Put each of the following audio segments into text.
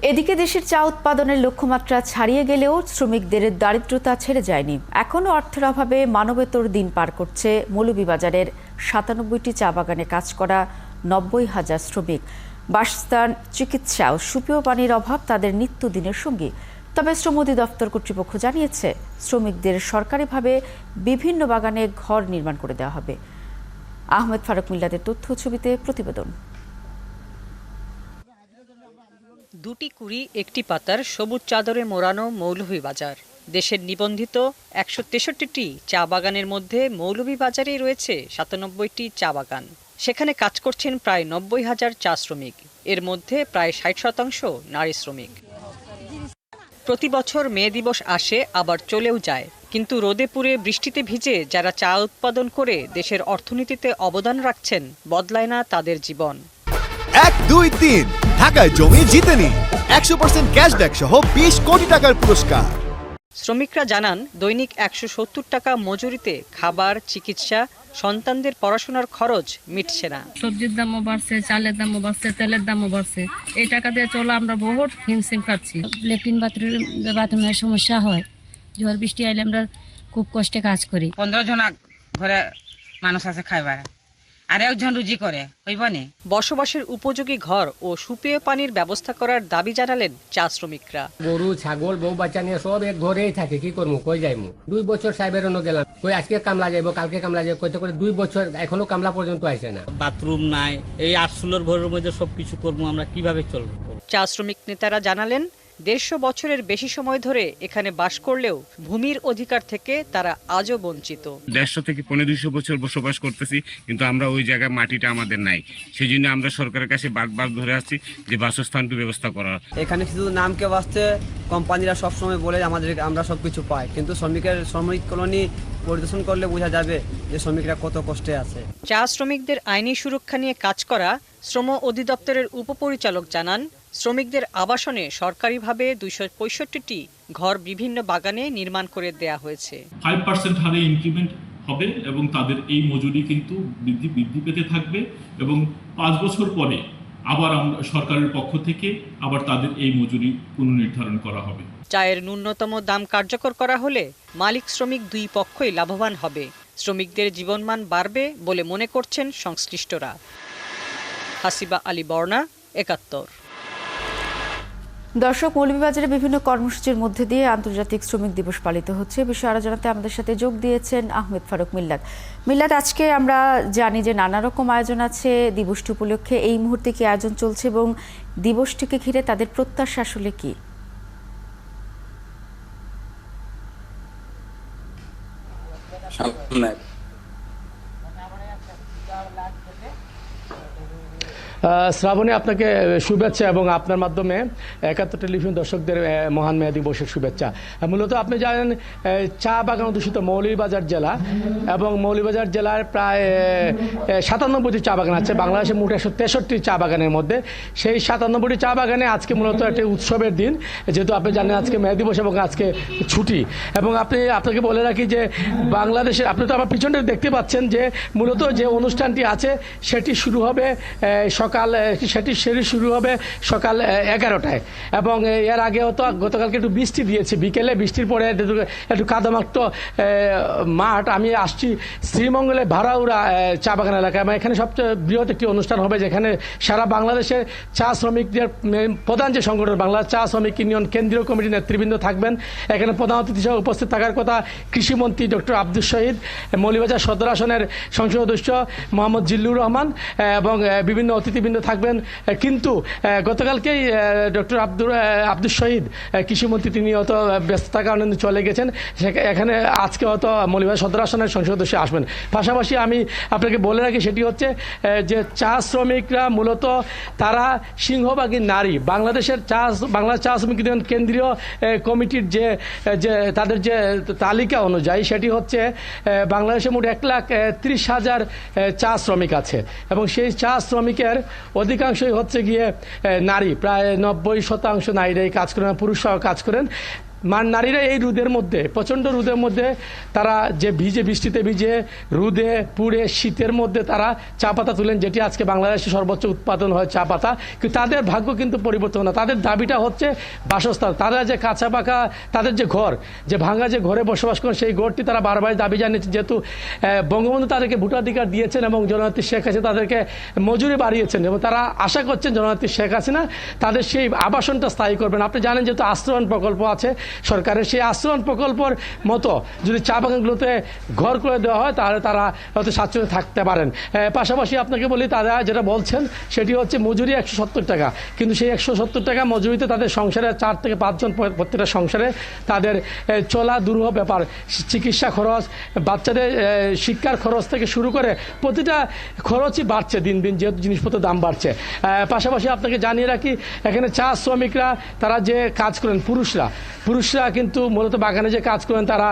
এদিকে দেশের চা উৎপাদনের লক্ষ্যমাত্রা ছাড়িয়ে গেলেও শ্রমিকদের দারিদ্রতা ছেড়ে যায়নি। এখনও অর্থের অভাবে মানবেতর দিন পার করছে মৌলভীবাজারের ৯৭টি চা বাগানে কাজ করা ৯০,০০০ শ্রমিক। বাসস্থান, চিকিৎসা ও সুপেয় পানির অভাব তাদের নিত্যদিনের সঙ্গী। তবে শ্রম অধিদপ্তর কর্তৃপক্ষ জানিয়েছে, শ্রমিকদের সরকারিভাবে বিভিন্ন বাগানে ঘর নির্মাণ করে দেওয়া হবে। আহমেদ ফারুক মিল্লাদের তথ্য ছবিতে প্রতিবেদন। দুটি কুড়ি একটি পাতার সবুজ চাদরে মোড়ানো মৌলভীবাজার। দেশের নিবন্ধিত ১৬৩টি চা বাগানের মধ্যে মৌলভীবাজারেই রয়েছে ৯৭টি চা বাগান। সেখানে কাজ করছেন প্রায় ৯০,০০০ চা শ্রমিক। এর মধ্যে প্রায় ৬০% নারী শ্রমিক। প্রতি বছর মে দিবস আসে, আবার চলেও যায়, কিন্তু রোদে পুড়ে বৃষ্টিতে ভিজে যারা চা উৎপাদন করে দেশের অর্থনীতিতে অবদান রাখছেন, বদলায় না তাদের জীবন। ১, ২, ৩ ঢাকায় জমি জিতে নিন ১০০% ক্যাশব্যাক সহ ২০ কোটি টাকার পুরস্কার। শ্রমিকরা জানান, দৈনিক ১৭০ টাকা মজুরিতে খাবার, চিকিৎসা, সন্তানদের পড়াশোনার খরচ মিটছে না। সবজির দামও বাড়ছে, চালের দামও বাড়ছে, তেলের দামও বাড়ছে। এই টাকা দিয়ে চলো আমরা বহুত হিমশিম খাচ্ছি। লেট্রিন বাথরুমের সমস্যা হয়, ঝড় বৃষ্টি আইলে আমরা খুব কষ্টে কাজ করি। 15 জন ঘরে মানুষ আছে খাইবার, আর একজন রুজি করে হইব না। বসবাসের উপযোগী ঘর ও সুপেয় পানির ব্যবস্থা করার দাবি জানালেন চা শ্রমিকরা। গরু, ছাগল, বউ বাচ্চা নিয়ে সব এক ঘরেই থাকে, কি করবো, কই যাইমু। 2 বছর সাহেবের গেলাম, কই আজকে কামলা যাইবো, কালকে কামলা যাইবো, কইতে করে 2 বছর এখনো কামলা পর্যন্ত আসে না। বাথরুম নাই, এই 8-16 ঘরের মধ্যে সবকিছু করবো, আমরা কিভাবে চলবো? চা শ্রমিক নেতারা জানালেন, ১৫০ বছরের বেশি সময় ধরে এখানে বাস করলেও ভূমির অধিকার থেকে তারা আজও বঞ্চিত। ১৫০ থেকে ২৫০ বছর বসবাস করতেছি, কিন্তু আমরা ওই জায়গায় মাটিটা আমাদের নাই। সেই জন্য আমরা সরকারের কাছে বারবার ধরে আসছি যে বাসস্থানটি ব্যবস্থা করা। এখানে শুধু নামকে বাঁচতে কোম্পানিরা সবসময় বলে আমাদের আমরা সবকিছু পাই, কিন্তু শ্রমিক কলোনি পরিদর্শন করলে বোঝা যাবে যে শ্রমিকরা কত কষ্টে আছে। চা শ্রমিকদের আইনি সুরক্ষা নিয়ে কাজ করা শ্রম অধিদপ্তরের উপপরিচালক জানান, শ্রমিকদের আবাসনে সরকারিভাবে ২৬৫টি ঘর বিভিন্ন বাগানে নির্মাণ করে দেয়া হয়েছে। 5% হারে ইনক্রিমেন্ট হবে এবং তাদের এই মজুরি কিন্তু বৃদ্ধি পেতে থাকবে এবং 5 বছর পরে আবার সরকারের পক্ষ থেকে আবার তাদের এই মজুরি পুনর্নির্ধারণ করা হবে। চায়ের ন্যূনতম দাম কার্যকর করা হলে মালিক শ্রমিক দুই পক্ষই লাভবান হবে। শ্রমিকদের জীবনমান বাড়বে বলে মনে করছেন সংশ্লিষ্টরা। হাসিবা আলী বর্ণা, ৭১। দর্শক, মৌলভীবাজারে বিভিন্ন কর্মসূচির মধ্যে দিয়ে আন্তর্জাতিক শ্রমিক দিবস পালিত হচ্ছে। বিষয়ে আরো জানাতে আমাদের সাথে যোগ দিয়েছেন আহমেদ ফারুক মিল্লাদ। আজকে আমরা জানি যে নানা রকম আয়োজন আছে দিবসটি উপলক্ষে। এই মুহূর্তে কি আয়োজন চলছে এবং দিবসটিকে ঘিরে তাদের প্রত্যাশা আসলে কি? শ্রাবণী, আপনাকে শুভেচ্ছা এবং আপনার মাধ্যমে ৭১ টেলিভিশন দর্শকদের মহান মে দিবসের শুভেচ্ছা। মূলত আপনি জানেন, চা বাগান অধ্যুষিত মৌলভীবাজার জেলা এবং মৌলভীবাজার জেলার প্রায় ৯৭টি চা বাগান আছে বাংলাদেশের মোট ১৬৩টি চা বাগানের মধ্যে। সেই ৯৭টি চা বাগানে আজকে মূলত একটি উৎসবের দিন, যেহেতু আপনি জানেন আজকে মে দিবস এবং আজকে ছুটি। এবং আপনাকে বলে রাখি যে বাংলাদেশে আপনি তো আমার পিছনে দেখতে পাচ্ছেন যে মূলত যে অনুষ্ঠানটি আছে সেটি শুরু হবে সকাল ১১টায় এবং এর আগেও তো গতকালকে একটু বৃষ্টি দিয়েছে বিকেলে। বৃষ্টির পরে একটু কাদামাক্ত মাঠ। আমি আসছি শ্রীমঙ্গলে ভাড়াউড়া চা বাগান এলাকায়। এবং এখানে সবচেয়ে বৃহৎ একটি অনুষ্ঠান হবে, যেখানে সারা বাংলাদেশের চা শ্রমিকদের প্রধান যে সংগঠন বাংলাদেশ চা শ্রমিক ইউনিয়ন কেন্দ্রীয় কমিটির নেতৃবৃন্দ থাকবেন। এখানে প্রধান অতিথি হিসেবে উপস্থিত থাকার কথা কৃষিমন্ত্রী ডক্টর আব্দুল শহীদ, মৌলভীবাজার সদর আসনের সংসদ সদস্য মোহাম্মদ জিল্লুর রহমান এবং বিভিন্ন অতিথিবৃন্দ থাকবেন। কিন্তু গতকালকেই ডক্টর আব্দুল শহীদ কৃষিমন্ত্রী তিনি হয়তো ব্যস্ততার কারণে চলে গেছেন। এখানে আজকে হয়তো মৌলভীবাজার সদর আসনের সংসদ সদস্য আসবেন। পাশাপাশি আমি আপনাকে বলে রাখি সেটি হচ্ছে যে চা শ্রমিকরা মূলত তারা সিংহভাগই নারী। বাংলাদেশের বাংলাদেশ চা শ্রমিক ইউনিয়ন কেন্দ্রীয় কমিটির যে তাদের যে তালিকা অনুযায়ী সেটি হচ্ছে বাংলাদেশে মোট ১,৩০,০০০ চা শ্রমিক আছে এবং সেই চা শ্রমিকের অধিকাংশই হচ্ছে গিয়ে নারী। প্রায় ৯০% নারীরাই কাজ করেন, পুরুষরাও কাজ করেন। নারীরা এই রোদের মধ্যে, প্রচণ্ড রোদের মধ্যে তারা যে বৃষ্টিতে ভিজে রোদে পুড়ে শীতের মধ্যে তারা চা পাতা তুলেন, যেটি আজকে বাংলাদেশে সর্বোচ্চ উৎপাদন হয় চা পাতা। কিন্তু তাদের ভাগ্য কিন্তু পরিবর্তন না, তাদের দাবিটা হচ্ছে বাসস্থান। তারা যে কাঁচা পাকা তাদের যে ঘর, যে ভাঙা যে ঘরে বসবাস করেন, সেই ঘরটি তারা বারবার দাবি জানিয়েছে। যেহেতু বঙ্গবন্ধু তাদেরকে ভোটাধিকার দিয়েছেন এবং জননেত্রী শেখ হাসিনা তাদেরকে মজুরি বাড়িয়েছেন এবং তারা আশা করছেন জননেত্রী শেখ হাসিনা তাদের সেই আবাসনটা স্থায়ী করবেন। আপনি জানেন যেহেতু আশ্রয়ণ প্রকল্প আছে সরকারের, সেই আশ্রয়ণ প্রকল্পের মতো যদি চা বাগানগুলোতে ঘর করে দেওয়া হয় তাহলে তারা হয়তো স্বাচ্ছন্দ্যে থাকতে পারেন। পাশাপাশি আপনাকে বলি, তারা যেটা বলছেন সেটি হচ্ছে মজুরি 170 টাকা, কিন্তু সেই 170 টাকা মজুরিতে তাদের সংসারে 4 থেকে 5 জন প্রত্যেকটা সংসারে তাদের চলা দুরূহ ব্যাপার, চিকিৎসা খরচ, বাচ্চাদের শিক্ষার খরচ থেকে শুরু করে প্রতিটা খরচই বাড়ছে দিন দিন, যেহেতু জিনিসপত্রের দাম বাড়ছে। পাশাপাশি আপনাকে জানিয়ে রাখি, এখানে চা শ্রমিকরা তারা যে কাজ করেন, পুরুষরা কিন্তু মূলত বাগানে যে কাজ করেন তারা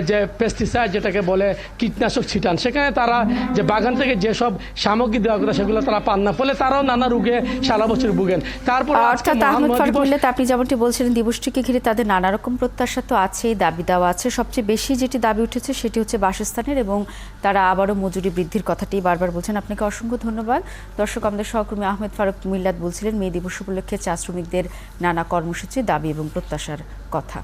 যে পেস্টিসাইড যেটাকে বলে কীটনাশক ছিটান, সেখানে তারা যে বাগান থেকে যেসব সামগ্রী দেওয়া কথা সেগুলো তারা পান না, ফলে তারাও নানা রোগে সারা বছর ভুগেন। তারপর অর্থাৎ আহমেদ ফারুক মিল্লাত, আপনি যেমনটি বলছিলেন দিবসটিকে ঘিরে তাদের নানা রকম প্রত্যাশা তো আছেই, দাবি দেওয়া আছে। সবচেয়ে বেশি যেটি দাবি উঠেছে সেটি হচ্ছে বাসস্থানের, এবং তারা আবারও মজুরি বৃদ্ধির কথাটি বারবার বলছেন। আপনাকে অসংখ্য ধন্যবাদ। দর্শক, আমাদের সহকর্মী আহমেদ ফারুক মিল্লাত বলছিলেন মে দিবস উপলক্ষে চা শ্রমিকদের নানা কর্মসূচি, দাবি এবং প্রত্যাশার কথা।